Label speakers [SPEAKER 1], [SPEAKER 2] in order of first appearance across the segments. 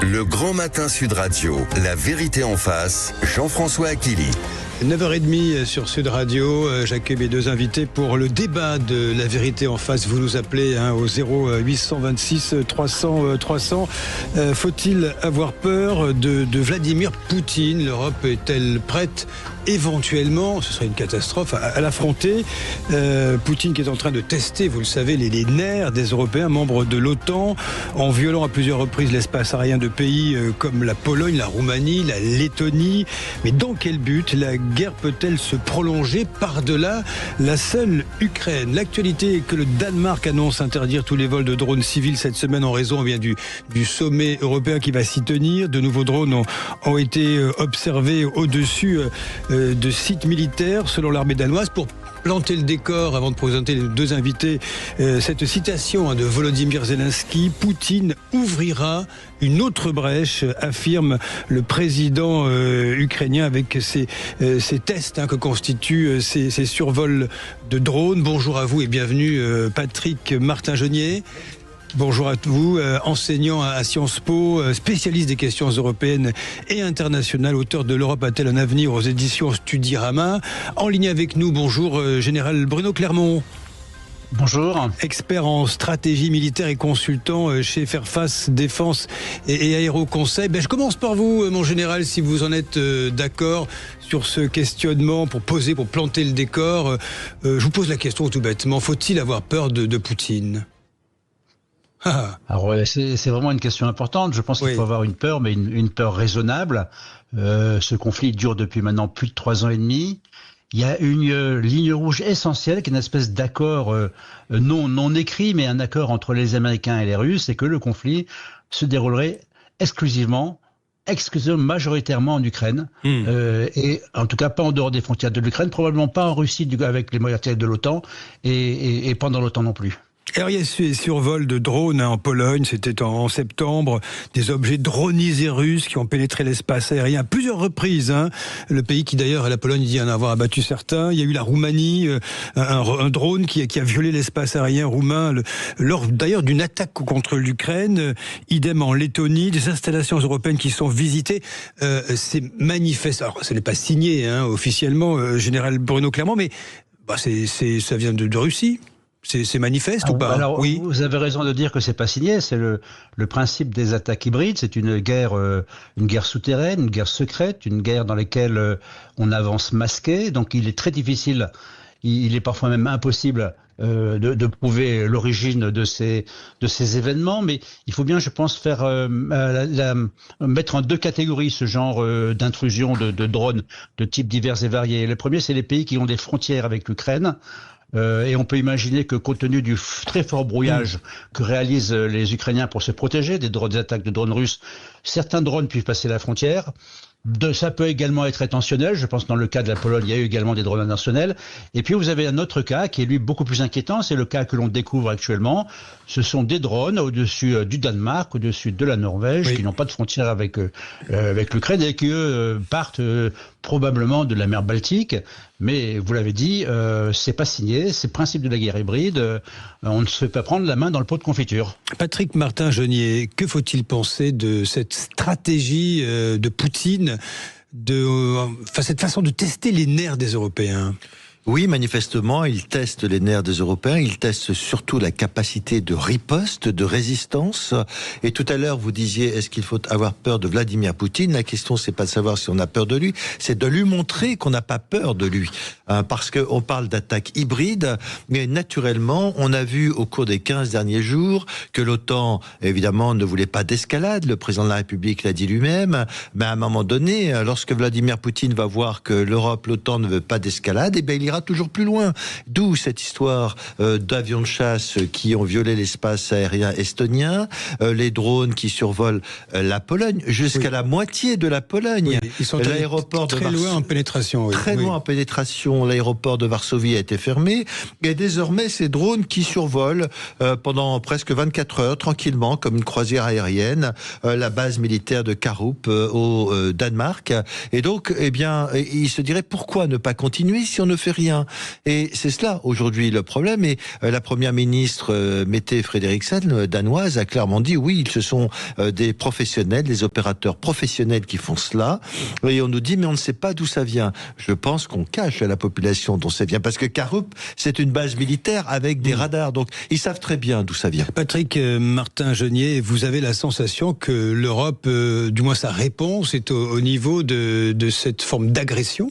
[SPEAKER 1] Le Grand Matin Sud Radio, la vérité en face, Jean-François Achilly.
[SPEAKER 2] 9h30 sur Sud Radio, j'accueille mes deux invités pour le débat de la vérité en face. Vous nous appelez au 0826 300 300. Faut-il avoir peur de Vladimir Poutine? L'Europe est-elle prête éventuellement, ce serait une catastrophe, à l'affronter? Poutine qui est en train de tester, vous le savez, les nerfs des Européens, membres de l'OTAN, en violant à plusieurs reprises l'espace aérien de pays comme la Pologne, la Roumanie, la Lettonie. Mais dans quel but la guerre peut-elle se prolonger par-delà la seule Ukraine? L'actualité est que le Danemark annonce interdire tous les vols de drones civils cette semaine en raison du sommet européen qui va s'y tenir. De nouveaux drones ont été observés au-dessus de sites militaires selon l'armée danoise. Pour planter le décor, avant de présenter les deux invités, cette citation de Volodymyr Zelensky: Poutine ouvrira une autre brèche, affirme le président ukrainien avec ces tests que constituent ces survols de drones. Bonjour à vous et bienvenue Patrick Martin-Genier. Bonjour à vous, enseignant à Sciences Po, spécialiste des questions européennes et internationales, auteur de L'Europe a-t-elle un avenir aux éditions Studirama. En ligne avec nous, bonjour, général Bruno Clermont.
[SPEAKER 3] Bonjour.
[SPEAKER 2] Expert en stratégie militaire et consultant chez Fairfax Défense et Aéroconseil. Je commence par vous, mon général, si vous en êtes d'accord sur ce questionnement pour planter le décor. Je vous pose la question tout bêtement, faut-il avoir peur de Poutine ?
[SPEAKER 3] Alors c'est vraiment une question importante. Je pense qu'il faut avoir une peur, mais une peur raisonnable. Ce conflit dure depuis maintenant plus de 3 ans et demi. Il y a une ligne rouge essentielle qui est une espèce d'accord non écrit, mais un accord entre les Américains et les Russes, c'est que le conflit se déroulerait exclusivement, majoritairement en Ukraine, et en tout cas pas en dehors des frontières de l'Ukraine, probablement pas en Russie avec les moyens de l'OTAN, et pas dans l'OTAN non plus.
[SPEAKER 2] Alors il y a ces survols de drones en Pologne, c'était en septembre, des objets dronisés russes qui ont pénétré l'espace aérien à plusieurs reprises. Le pays qui d'ailleurs, la Pologne dit en avoir abattu certains. Il y a eu la Roumanie, un drone qui a violé l'espace aérien roumain lors d'ailleurs d'une attaque contre l'Ukraine. Idem en Lettonie, des installations européennes qui sont visitées. C'est manifeste. Alors ce n'est pas signé officiellement, général Bruno Clermont, mais ça vient de Russie. C'est manifeste ou pas?
[SPEAKER 3] Alors,
[SPEAKER 2] oui.
[SPEAKER 3] Vous avez raison de dire que c'est pas signé. C'est le principe des attaques hybrides. C'est une guerre souterraine, une guerre secrète, une guerre dans laquelle on avance masqué. Donc, il est très difficile. Il est parfois même impossible de prouver l'origine de ces événements. Mais il faut bien, je pense, mettre en deux catégories ce genre d'intrusion de drones de types divers et variés. Le premier, c'est les pays qui ont des frontières avec l'Ukraine. Et on peut imaginer que, compte tenu du très fort brouillage que réalisent les Ukrainiens pour se protéger des attaques de drones russes, certains drones puissent passer la frontière. Ça peut également être intentionnel. Je pense que dans le cas de la Pologne, il y a eu également des drones intentionnels. Et puis vous avez un autre cas qui est lui beaucoup plus inquiétant. C'est le cas que l'on découvre actuellement. Ce sont des drones au-dessus du Danemark, au-dessus de la Norvège, qui n'ont pas de frontière avec l'Ukraine et qui partent probablement de la mer Baltique. Mais vous l'avez dit, c'est pas signé. C'est le principe de la guerre hybride. On ne se fait pas prendre la main dans le pot de confiture.
[SPEAKER 2] Patrick Martin-Genier, que faut-il penser de cette stratégie de Poutine, cette façon de tester les nerfs des Européens?
[SPEAKER 4] Oui, manifestement, il teste les nerfs des Européens, il teste surtout la capacité de riposte, de résistance. Et tout à l'heure, vous disiez, est-ce qu'il faut avoir peur de Vladimir Poutine? La question, c'est pas de savoir si on a peur de lui, c'est de lui montrer qu'on n'a pas peur de lui. Parce qu'on parle d'attaque hybride, mais naturellement, on a vu au cours des 15 derniers jours que l'OTAN, évidemment, ne voulait pas d'escalade. Le président de la République l'a dit lui-même. Mais à un moment donné, lorsque Vladimir Poutine va voir que l'OTAN ne veut pas d'escalade, il ira toujours plus loin. D'où cette histoire d'avions de chasse qui ont violé l'espace aérien estonien, les drones qui survolent la Pologne, jusqu'à la moitié de la Pologne.
[SPEAKER 2] Oui, ils sont
[SPEAKER 4] l'aéroport
[SPEAKER 2] très loin en pénétration.
[SPEAKER 4] Très loin en pénétration. L'aéroport de Varsovie a été fermé. Et désormais, ces drones qui survolent pendant presque 24 heures, tranquillement, comme une croisière aérienne, la base militaire de Karup au Danemark. Et donc, il se dirait, pourquoi ne pas continuer si on ne fait rien? rien. Et c'est cela aujourd'hui le problème. Et la première ministre Mette Frederiksen, danoise, a clairement dit oui, ce sont des professionnels, des opérateurs professionnels qui font cela. Et on nous dit mais on ne sait pas d'où ça vient. Je pense qu'on cache à la population d'où ça vient parce que Karup, c'est une base militaire avec des radars. Donc ils savent très bien d'où ça vient.
[SPEAKER 2] Patrick Martin-Genier, vous avez la sensation que l'Europe, du moins sa réponse, est au niveau de cette forme d'agression ?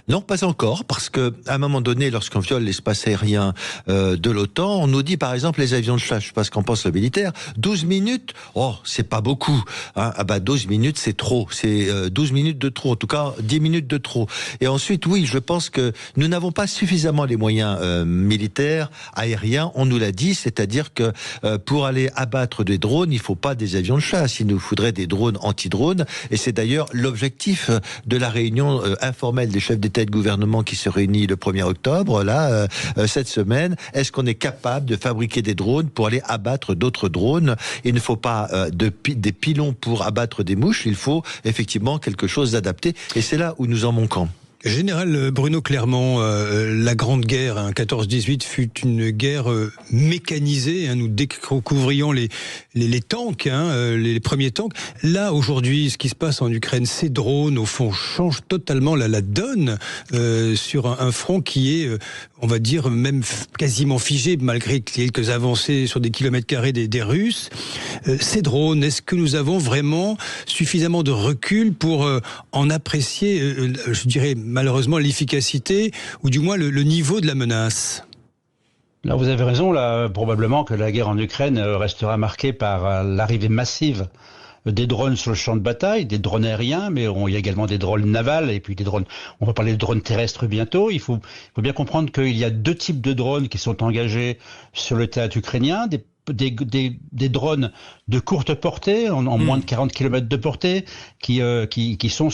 [SPEAKER 4] Non, pas encore, parce que à un moment donné, lorsqu'on viole l'espace aérien de l'OTAN, on nous dit par exemple les avions de chasse, je sais pas ce qu'en pense le militaire, 12 minutes, oh, c'est pas beaucoup. Hein. Ah bah 12 minutes, c'est trop. C'est 12 minutes de trop, en tout cas 10 minutes de trop. Et ensuite, oui, je pense que nous n'avons pas suffisamment les moyens militaires, aériens, on nous l'a dit, c'est-à-dire que pour aller abattre des drones, il faut pas des avions de chasse, il nous faudrait des drones anti-drones, et c'est d'ailleurs l'objectif de la réunion informelle des chefs d'État et de gouvernement qui se réunit le 1er octobre, là, cette semaine. Est-ce qu'on est capable de fabriquer des drones pour aller abattre d'autres drones ? Il ne faut pas des pilons pour abattre des mouches, il faut effectivement quelque chose d'adapté, et c'est là où nous en manquons.
[SPEAKER 2] Général Bruno Clermont, la Grande Guerre, 14-18, fut une guerre mécanisée. Nous découvrions les tanks, les premiers tanks. Là, aujourd'hui, ce qui se passe en Ukraine, ces drones, au fond, changent totalement la donne sur un front qui est, on va dire, même quasiment figé, malgré quelques avancées sur des kilomètres carrés des Russes. Ces drones, est-ce que nous avons vraiment suffisamment de recul pour en apprécier, je dirais, malheureusement l'efficacité ou du moins le niveau de la menace?
[SPEAKER 3] Là, vous avez raison, là, probablement que la guerre en Ukraine restera marquée par l'arrivée massive des drones sur le champ de bataille, des drones aériens, mais il y a également des drones navals et puis des drones, on va parler de drones terrestres bientôt. Il faut bien comprendre qu'il y a deux types de drones qui sont engagés sur le théâtre ukrainien, des drones de courte portée, en moins de 40 km de portée, qui sont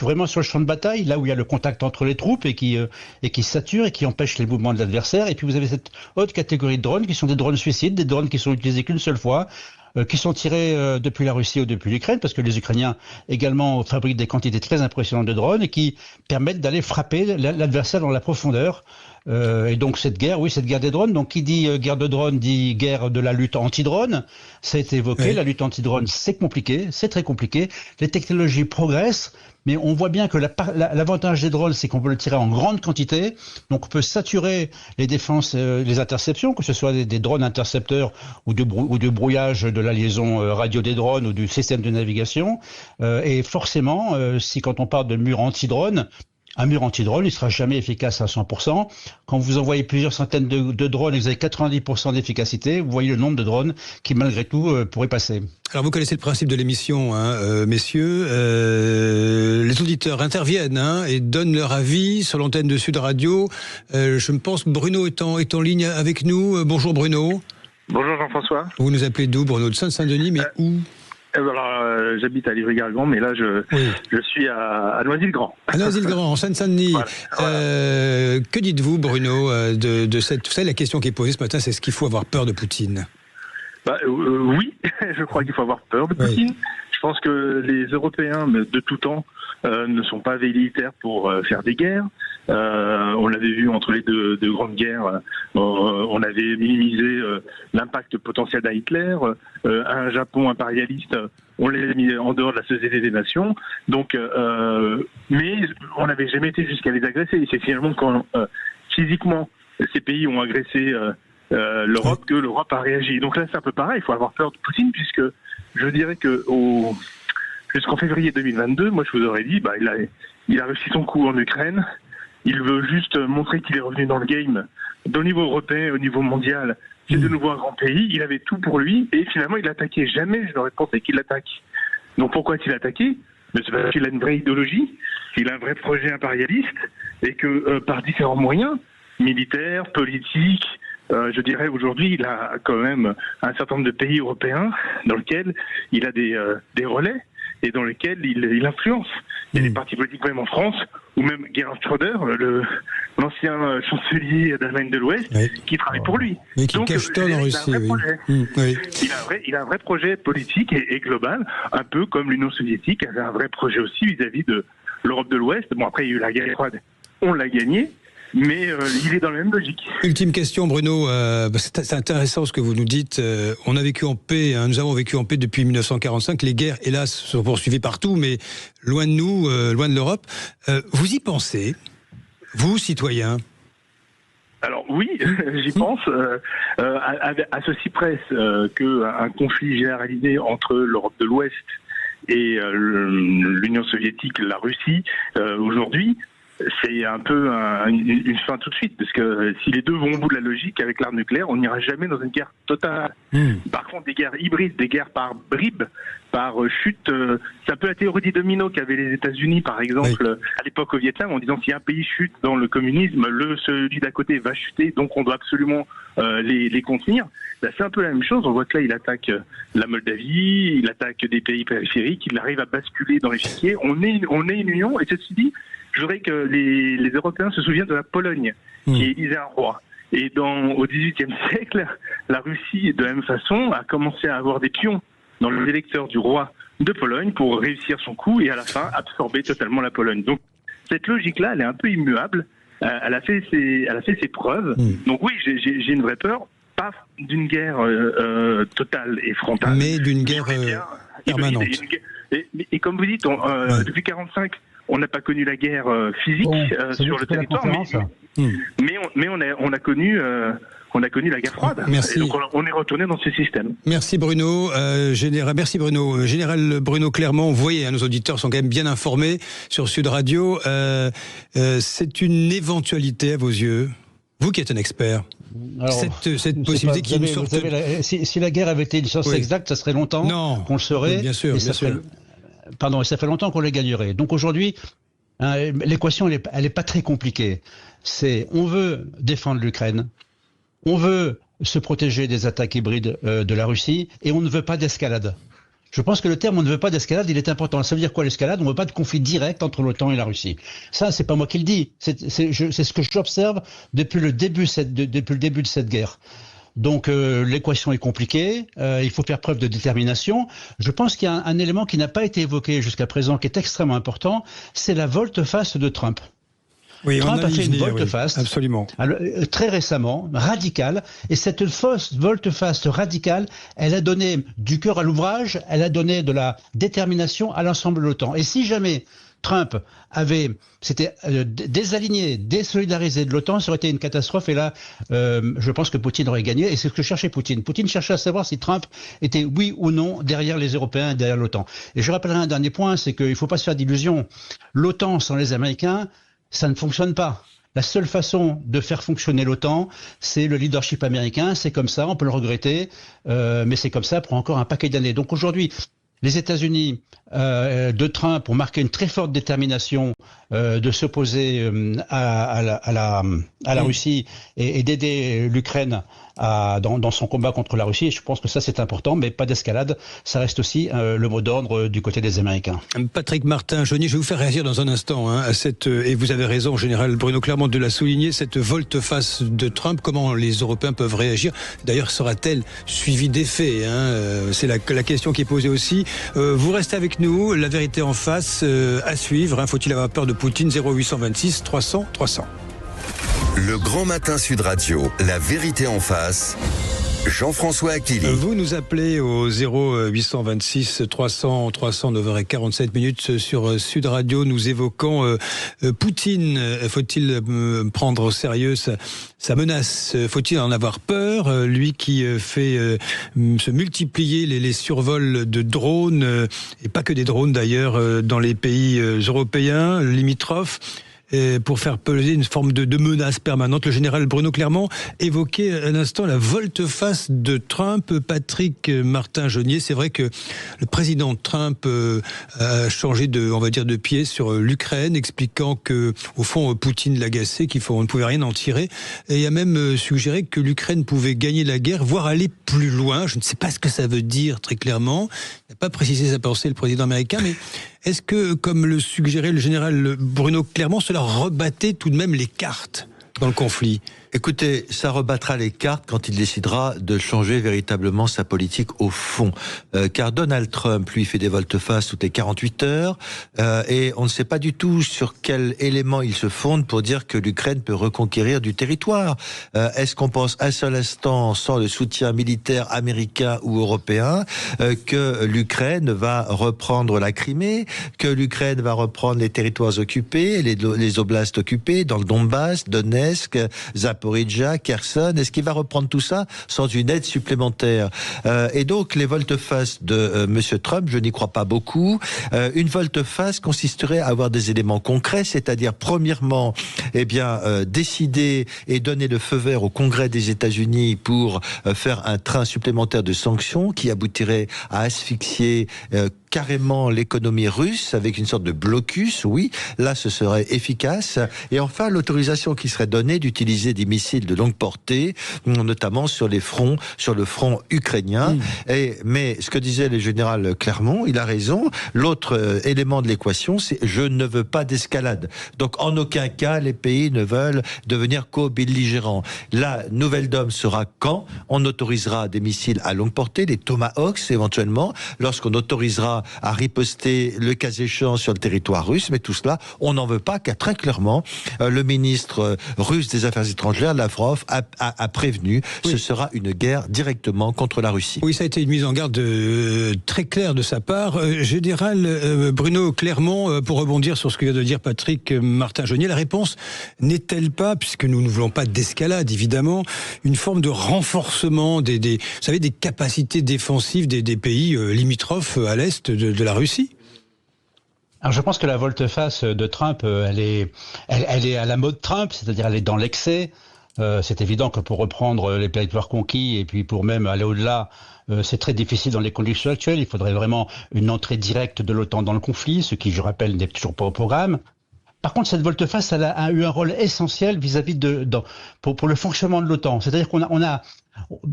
[SPEAKER 3] vraiment sur le champ de bataille, là où il y a le contact entre les troupes et qui saturent et qui empêchent les mouvements de l'adversaire. Et puis vous avez cette autre catégorie de drones qui sont des drones suicides, des drones qui sont utilisés qu'une seule fois, qui sont tirés depuis la Russie ou depuis l'Ukraine, parce que les Ukrainiens également fabriquent des quantités très impressionnantes de drones et qui permettent d'aller frapper l'adversaire dans la profondeur. Et donc cette guerre des drones, donc qui dit guerre de drones dit guerre de la lutte anti-drone. Ça a été évoqué, oui. La lutte anti-drone, c'est compliqué, c'est très compliqué. Les technologies progressent, mais on voit bien que l'avantage des drones, c'est qu'on peut le tirer en grande quantité. Donc on peut saturer les défenses, les interceptions, que ce soit des drones intercepteurs ou de brouillage de la liaison radio des drones ou du système de navigation. Et forcément, si quand on parle de mur anti-drone, un mur anti-drone, il ne sera jamais efficace à 100%. Quand vous envoyez plusieurs centaines de drones et vous avez 90% d'efficacité, vous voyez le nombre de drones qui, malgré tout, pourraient passer.
[SPEAKER 2] Alors, vous connaissez le principe de l'émission, messieurs. Les auditeurs interviennent et donnent leur avis sur l'antenne de Sud Radio. Je me pense, Bruno est en ligne avec nous. Bonjour, Bruno.
[SPEAKER 5] Bonjour, Jean-François.
[SPEAKER 2] Vous nous appelez d'où, Bruno? De Saint-Denis, mais où?
[SPEAKER 5] Alors, j'habite à Livry-Gargan, mais là, je suis à Noisy-le-Grand.
[SPEAKER 2] À Noisy-le-Grand, en Seine-Saint-Denis. Voilà. Que dites-vous, Bruno, de cette... Vous savez, la question qui est posée ce matin, c'est est-ce qu'il faut avoir peur de Poutine?
[SPEAKER 5] Oui, je crois qu'il faut avoir peur de Poutine. Oui. Je pense que les Européens de tout temps ne sont pas velléitaires pour faire des guerres. On l'avait vu entre les deux grandes guerres, on avait minimisé l'impact potentiel d'un Hitler, un Japon impérialiste, on l'a mis en dehors de la Société des Nations, donc, mais on n'avait jamais été jusqu'à les agresser. Et c'est finalement quand physiquement ces pays ont agressé l'Europe que l'Europe a réagi. Donc là c'est un peu pareil, il faut avoir peur de Poutine, puisque je dirais que jusqu'en février 2022, moi je vous aurais dit, il a réussi son coup en Ukraine. Il veut juste montrer qu'il est revenu dans le game, au niveau européen, au niveau mondial. C'est de nouveau un grand pays. Il avait tout pour lui et finalement il attaquait. Jamais je n'aurais pensé qu'il attaque. Donc pourquoi a-t-il attaqué? C'est parce qu'il a une vraie idéologie, il a un vrai projet impérialiste et que par différents moyens, militaires, politiques, je dirais aujourd'hui il a quand même un certain nombre de pays européens dans lesquels il a des relais et dans lesquels il influence. Il y a des partis politiques même en France, ou même Gerhard Schröder, l'ancien chancelier d'Allemagne de l'Ouest, qui travaille pour lui.
[SPEAKER 2] Mais qui cache-t-on en Russie, oui.
[SPEAKER 5] Il a un vrai projet politique et global, un peu comme l'Union soviétique avait un vrai projet aussi vis-à-vis de l'Europe de l'Ouest. Bon, après, il y a eu la guerre froide on l'a gagné. Mais il est dans la même logique.
[SPEAKER 2] Ultime question, Bruno. C'est intéressant ce que vous nous dites. On a vécu en paix, nous avons vécu en paix depuis 1945. Les guerres, hélas, sont poursuivies partout, mais loin de nous, loin de l'Europe. Vous y pensez, vous, citoyens?
[SPEAKER 5] Alors oui, j'y pense, à ceci près qu'un conflit généralisé entre l'Europe de l'Ouest et l'Union soviétique, la Russie, aujourd'hui, c'est un peu une fin tout de suite, parce que si les deux vont au bout de la logique avec l'arme nucléaire, on n'ira jamais dans une guerre totale. Par contre, des guerres hybrides, des guerres par bribes, par chute, c'est un peu la théorie des dominos qu'avaient les États-Unis, par exemple, à l'époque au Vietnam, en disant si un pays chute dans le communisme, celui d'à côté va chuter, donc on doit absolument les contenir. Là, c'est un peu la même chose. On voit que là, il attaque la Moldavie, il attaque des pays périphériques, il arrive à basculer dans l'échiquier. On est une union, et ceci dit, je voudrais que les Européens se souviennent de la Pologne, qui élisait un roi. Et au XVIIIe siècle, la Russie, de la même façon, a commencé à avoir des pions dans les électeurs du roi de Pologne pour réussir son coup et à la fin absorber totalement la Pologne. Donc cette logique-là, elle est un peu immuable. Elle a fait ses preuves. Donc oui, j'ai une vraie peur, pas d'une guerre totale et frontale,
[SPEAKER 2] mais d'une guerre permanente.
[SPEAKER 5] Et comme vous dites, depuis 1945, on n'a pas connu la guerre physique sur le territoire, mais on a connu la guerre froide.
[SPEAKER 2] Merci.
[SPEAKER 5] Et donc on est retourné dans ce système.
[SPEAKER 2] Merci Bruno. Merci Bruno. Général Bruno Clermont, vous voyez, nos auditeurs sont quand même bien informés sur Sud Radio. C'est une éventualité à vos yeux, vous qui êtes un expert. Alors, cette possibilité qu'il y ait une sorte...
[SPEAKER 3] si la guerre avait été une science exacte, ça serait longtemps qu'on le saurait.
[SPEAKER 2] Bien sûr, bien sûr.
[SPEAKER 3] Et ça fait longtemps qu'on les gagnerait. Donc aujourd'hui, l'équation, elle est pas très compliquée. On veut défendre l'Ukraine, on veut se protéger des attaques hybrides de la Russie, et on ne veut pas d'escalade. Je pense que le terme on ne veut pas d'escalade, il est important. Ça veut dire quoi l'escalade? On ne veut pas de conflit direct entre l'OTAN et la Russie. Ça, c'est pas moi qui le dis. C'est ce que j'observe depuis le début de cette guerre. Donc l'équation est compliquée, il faut faire preuve de détermination. Je pense qu'il y a un élément qui n'a pas été évoqué jusqu'à présent, qui est extrêmement important, c'est la volte-face de Trump.
[SPEAKER 2] Oui,
[SPEAKER 3] Trump a fait une volte-face,
[SPEAKER 2] absolument.
[SPEAKER 3] Très récemment, radicale, et cette fausse volte-face radicale, elle a donné du cœur à l'ouvrage, elle a donné de la détermination à l'ensemble de l'OTAN. Et si jamais Trump s'était désaligné, désolidarisé de l'OTAN, ça aurait été une catastrophe. Et là, je pense que Poutine aurait gagné. Et c'est ce que cherchait Poutine. Poutine cherchait à savoir si Trump était oui ou non derrière les Européens et derrière l'OTAN. Et je rappellerai un dernier point, c'est qu'il ne faut pas se faire d'illusions. L'OTAN sans les Américains, ça ne fonctionne pas. La seule façon de faire fonctionner l'OTAN, c'est le leadership américain. C'est comme ça, on peut le regretter, mais c'est comme ça pour encore un paquet d'années. Donc aujourd'hui, les États-Unis de Trump ont marqué une très forte détermination de s'opposer à la Russie et d'aider l'Ukraine dans son combat contre la Russie. Et je pense que ça c'est important, mais pas d'escalade. Ça reste aussi le mot d'ordre du côté des Américains.
[SPEAKER 2] Patrick Martin-Jeannier, je vais vous faire réagir dans un instant à et vous avez raison, général Bruno Clermont, de la souligner, cette volte-face de Trump. Comment les Européens peuvent réagir? D'ailleurs, sera-t-elle suivie des faits? C'est la question qui est posée aussi. Vous restez avec nous, la vérité en face à suivre. Faut-il avoir peur de Poutine? 0826 300 300.
[SPEAKER 1] Le Grand Matin Sud Radio, la vérité en face. Jean-François Aquili.
[SPEAKER 2] Vous nous appelez au 0826 300 300, 9h47 sur Sud Radio. Nous évoquons Poutine. Faut-il prendre au sérieux sa menace? Faut-il en avoir peur? Lui qui fait se multiplier les survols de drones, et pas que des drones d'ailleurs, dans les pays européens limitrophes, pour faire peser une forme de menace permanente. Le général Bruno Clermont évoquait un instant la volte-face de Trump. Patrick Martin-Jeannier, c'est vrai que le président Trump a changé de pied sur l'Ukraine, expliquant que, au fond, Poutine l'agaçait, on ne pouvait rien en tirer. Et il a même suggéré que l'Ukraine pouvait gagner la guerre, voire aller plus loin. Je ne sais pas ce que ça veut dire très clairement. Il n'a pas précisé sa pensée, le président américain, mais est-ce que, comme le suggérait le général Bruno Clermont, cela rebattait tout de même les cartes dans le conflit?
[SPEAKER 4] Écoutez, ça rebattra les cartes quand il décidera de changer véritablement sa politique au fond. Car Donald Trump, lui, fait des volte-face toutes les 48 heures et on ne sait pas du tout sur quel élément il se fonde pour dire que l'Ukraine peut reconquérir du territoire. Est-ce qu'on pense un seul instant, sans le soutien militaire américain ou européen, que l'Ukraine va reprendre la Crimée, que l'Ukraine va reprendre les territoires occupés, les oblasts occupés, dans le Donbass, Donetsk, Zaporizhzhia, Kherson? Est-ce qu'il va reprendre tout ça sans une aide supplémentaire? Et donc, les volte-face de Monsieur Trump, je n'y crois pas beaucoup. Une volte-face consisterait à avoir des éléments concrets, c'est-à-dire, premièrement, décider et donner le feu vert au Congrès des États-Unis pour faire un train supplémentaire de sanctions qui aboutirait à asphyxier carrément l'économie russe avec une sorte de blocus, oui, là ce serait efficace. Et enfin, l'autorisation qui serait donnée d'utiliser des missiles de longue portée, notamment sur le front ukrainien. Mais ce que disait le général Clermont, il a raison, l'autre élément de l'équation, c'est je ne veux pas d'escalade. Donc en aucun cas, les pays ne veulent devenir co-belligérants. La nouvelle donne sera quand on autorisera des missiles à longue portée, des Tomahawks éventuellement, lorsqu'on autorisera à riposter le cas échéant sur le territoire russe, mais tout cela, on n'en veut pas, car très clairement, le ministre russe des Affaires étrangères, Lavrov, a prévenu, ce sera une guerre directement contre la Russie.
[SPEAKER 2] Oui, ça a été une mise en garde très claire de sa part. Général Bruno Clermont, pour rebondir sur ce que vient de dire Patrick Martin-Jeunier, la réponse n'est-elle pas, puisque nous ne voulons pas d'escalade, évidemment, une forme de renforcement vous savez, des capacités défensives des pays limitrophes à l'est de la Russie?
[SPEAKER 3] Alors je pense que la volte-face de Trump, elle est à la mode Trump, c'est-à-dire elle est dans l'excès. C'est évident que pour reprendre les territoires conquis et puis pour même aller au-delà, c'est très difficile dans les conditions actuelles. Il faudrait vraiment une entrée directe de l'OTAN dans le conflit, ce qui, je rappelle, n'est toujours pas au programme. Par contre, cette volte-face, elle a eu un rôle essentiel vis-à-vis pour le fonctionnement de l'OTAN. C'est-à-dire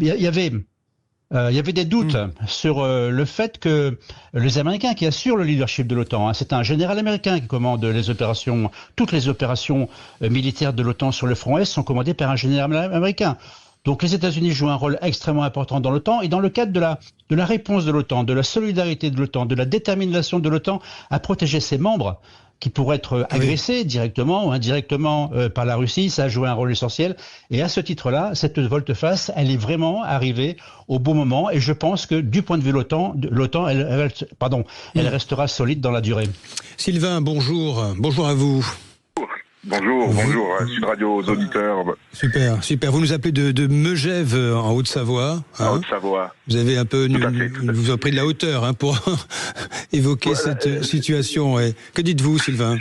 [SPEAKER 3] il y avait des doutes sur le fait que les Américains qui assurent le leadership de l'OTAN, c'est un général américain qui commande toutes les opérations militaires de l'OTAN sur le front Est sont commandées par un général américain. Donc les États-Unis jouent un rôle extrêmement important dans l'OTAN et dans le cadre de la réponse de l'OTAN, de la solidarité de l'OTAN, de la détermination de l'OTAN à protéger ses membres qui pourraient être agressés directement ou indirectement par la Russie, ça a joué un rôle essentiel. Et à ce titre-là, cette volte-face, elle est vraiment arrivée au bon moment. Et je pense que du point de vue de l'OTAN, elle restera solide dans la durée.
[SPEAKER 2] Sylvain, bonjour. Bonjour à vous.
[SPEAKER 6] Bonjour à Sud Radio, aux auditeurs.
[SPEAKER 2] Super. Vous nous appelez de Megève, en Haute-Savoie.
[SPEAKER 6] En Haute-Savoie.
[SPEAKER 2] Vous avez un peu vous avez pris de la hauteur pour évoquer cette situation. Ouais. Que dites-vous, Sylvain?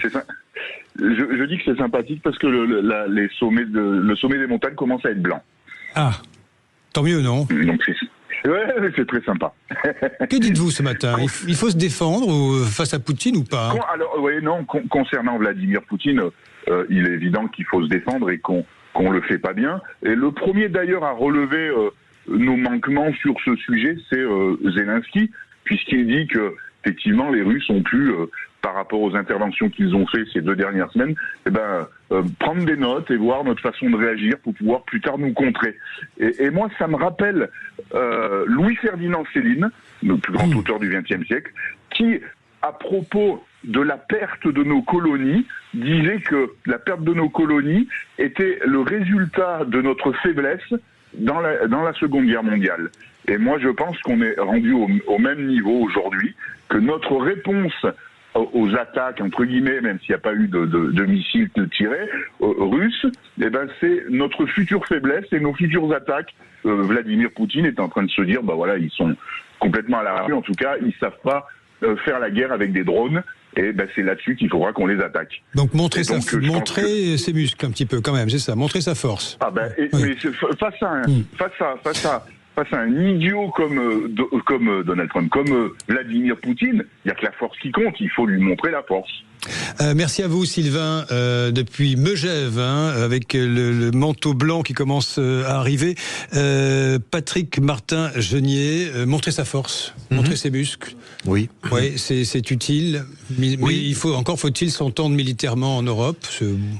[SPEAKER 6] Je dis que c'est sympathique parce que le sommet des montagnes commence à être blanc.
[SPEAKER 2] Ah, tant mieux, non?
[SPEAKER 6] Donc c'est très sympa.
[SPEAKER 2] Que dites-vous ce matin? Il faut se défendre face à Poutine ou pas?
[SPEAKER 6] Concernant Vladimir Poutine, il est évident qu'il faut se défendre et qu'on le fait pas bien. Et le premier d'ailleurs à relever nos manquements sur ce sujet, c'est Zelensky, puisqu'il dit que effectivement les Russes ont pu, par rapport aux interventions qu'ils ont fait ces 2 dernières semaines, prendre des notes et voir notre façon de réagir pour pouvoir plus tard nous contrer. Et moi, ça me rappelle Louis-Ferdinand Céline, le plus grand auteur du XXe siècle, qui, à propos de la perte de nos colonies, disait que la perte de nos colonies était le résultat de notre faiblesse dans la Seconde Guerre mondiale. Et moi, je pense qu'on est rendu au même niveau aujourd'hui, que notre réponse aux attaques, entre guillemets, même s'il n'y a pas eu de missiles tirés russes, c'est notre future faiblesse et nos futures attaques. Vladimir Poutine est en train de se dire, ils sont complètement à la rue, en tout cas, ils savent pas faire la guerre avec des drones, et c'est là-dessus qu'il faudra qu'on les attaque.
[SPEAKER 2] Donc montrer ses muscles un petit peu quand même, c'est ça, montrer sa force.
[SPEAKER 6] Mais face à un idiot comme Donald Trump, comme Vladimir Poutine, il n'y a que la force qui compte, il faut lui montrer la force.
[SPEAKER 2] Merci à vous Sylvain, depuis Megève, avec le manteau blanc qui commence à arriver. Patrick Martin-Genier, montrer sa force, montrer ses muscles.
[SPEAKER 4] Oui.
[SPEAKER 2] Ouais, c'est utile, mais faut-il s'entendre militairement en Europe?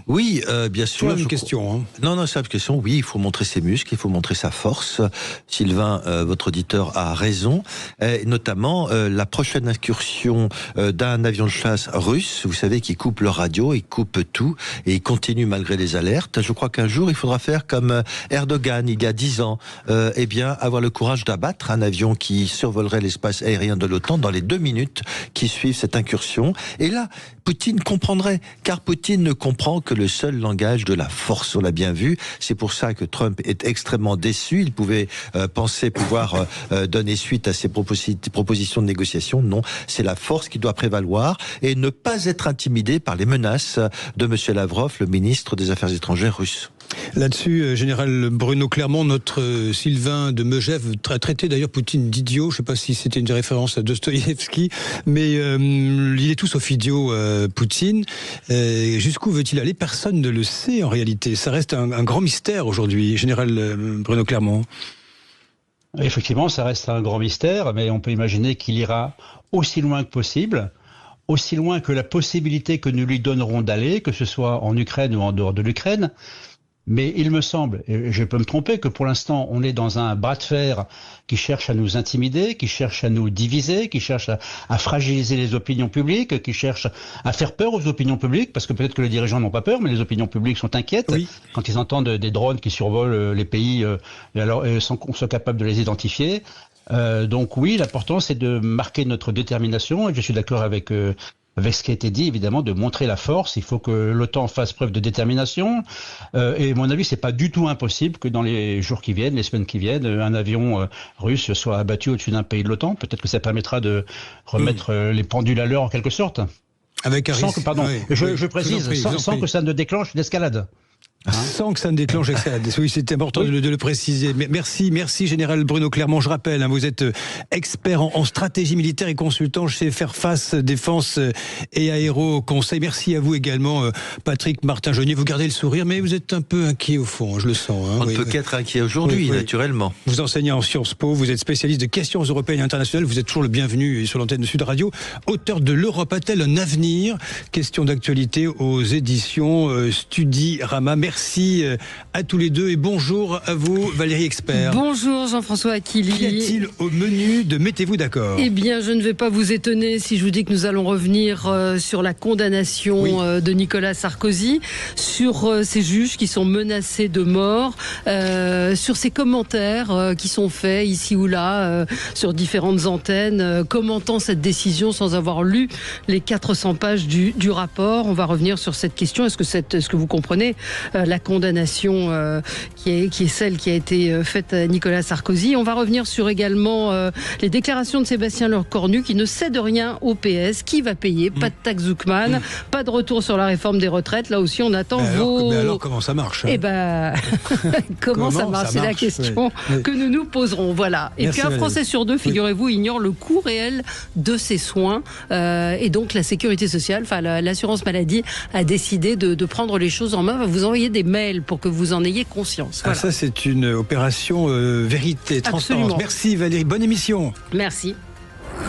[SPEAKER 4] Oui, bien sûr.
[SPEAKER 2] C'est une question.
[SPEAKER 4] Non, c'est une question. Oui, il faut montrer ses muscles, il faut montrer sa force. Sylvain, votre auditeur a raison. Et notamment, la prochaine incursion d'un avion de chasse russe, vous savez, qui coupe leur radio, il coupe tout, et il continue malgré les alertes. Je crois qu'un jour, il faudra faire comme Erdogan, il y a 10 ans, avoir le courage d'abattre un avion qui survolerait l'espace aérien de l'OTAN dans les 2 minutes qui suivent cette incursion. Et là, Poutine comprendrait, car Poutine ne comprend que le seul langage de la force, on l'a bien vu. C'est pour ça que Trump est extrêmement déçu. Il pouvait penser pouvoir donner suite à ses propositions de négociation. Non, c'est la force qui doit prévaloir et ne pas être intimidé par les menaces de M. Lavrov, le ministre des Affaires étrangères russe.
[SPEAKER 2] Là-dessus, général Bruno Clermont, notre Sylvain de Megève traité d'ailleurs Poutine d'idiot. Je ne sais pas si c'était une référence à Dostoïevski, mais il est tout sauf idiot, Poutine. Jusqu'où veut-il aller? Personne ne le sait en réalité. Ça reste un grand mystère aujourd'hui, général Bruno Clermont.
[SPEAKER 3] Effectivement, ça reste un grand mystère, mais on peut imaginer qu'il ira aussi loin que possible, aussi loin que la possibilité que nous lui donnerons d'aller, que ce soit en Ukraine ou en dehors de l'Ukraine. Mais il me semble, et je peux me tromper, que pour l'instant, on est dans un bras de fer qui cherche à nous intimider, qui cherche à nous diviser, qui cherche à fragiliser les opinions publiques, qui cherche à faire peur aux opinions publiques, parce que peut-être que les dirigeants n'ont pas peur, mais les opinions publiques sont inquiètes quand ils entendent des drones qui survolent les pays sans qu'on soit capable de les identifier. Donc oui, l'important c'est de marquer notre détermination, et je suis d'accord avec ce qui a été dit, évidemment, de montrer la force. Il faut que l'OTAN fasse preuve de détermination. Et à mon avis, c'est pas du tout impossible que dans les jours qui viennent, les semaines qui viennent, un avion russe soit abattu au-dessus d'un pays de l'OTAN. Peut-être que ça permettra de remettre les pendules à l'heure en quelque sorte.
[SPEAKER 2] Avec un risque.
[SPEAKER 3] Je précise, sans que ça ne déclenche l'escalade.
[SPEAKER 2] Sans que ça ne déclenche l'escalade. Oui, c'est important de le préciser. Merci, général Bruno Clermont. Je rappelle, vous êtes expert en stratégie militaire et consultant chez Fairfax Défense et Aéro Conseil. Merci à vous également, Patrick Martin-Genier. Vous gardez le sourire, mais vous êtes un peu inquiet au fond, je le sens.
[SPEAKER 4] On ne peut qu'être inquiet aujourd'hui, naturellement.
[SPEAKER 2] Vous enseignez en Sciences Po, vous êtes spécialiste de questions européennes et internationales, vous êtes toujours le bienvenu sur l'antenne de Sud Radio. Auteur de L'Europe a-t-elle un avenir? Question d'actualité aux éditions Studirama. Merci à tous les deux et bonjour à vous, Valérie Expert.
[SPEAKER 7] Bonjour Jean-François Aquili.
[SPEAKER 2] Qu'y a-t-il au menu de Mettez-vous d'accord?
[SPEAKER 7] Eh bien, je ne vais pas vous étonner si je vous dis que nous allons revenir sur la condamnation de Nicolas Sarkozy, sur ces juges qui sont menacés de mort, sur ces commentaires qui sont faits ici ou là sur différentes antennes, commentant cette décision sans avoir lu les 400 pages du rapport. On va revenir sur cette question. Est-ce que vous comprenez la condamnation qui est celle qui a été faite à Nicolas Sarkozy? On va revenir sur également les déclarations de Sébastien Lecornu qui ne cède rien au PS. Qui va payer? Pas de taxe Zuckman, pas de retour sur la réforme des retraites. Là aussi, on attend
[SPEAKER 2] Mais alors, comment ça marche?
[SPEAKER 7] Comment ça marche? C'est la question que nous nous poserons. Voilà. Et puis, un Français sur deux, figurez-vous, ignore le coût réel de ses soins. Et donc, la sécurité sociale, l'assurance maladie, a décidé de prendre les choses en main. Va vous envoyer des mails pour que vous en ayez conscience. Voilà.
[SPEAKER 2] Ça, c'est une opération vérité, transparence. Merci Valérie, bonne émission.
[SPEAKER 7] Merci.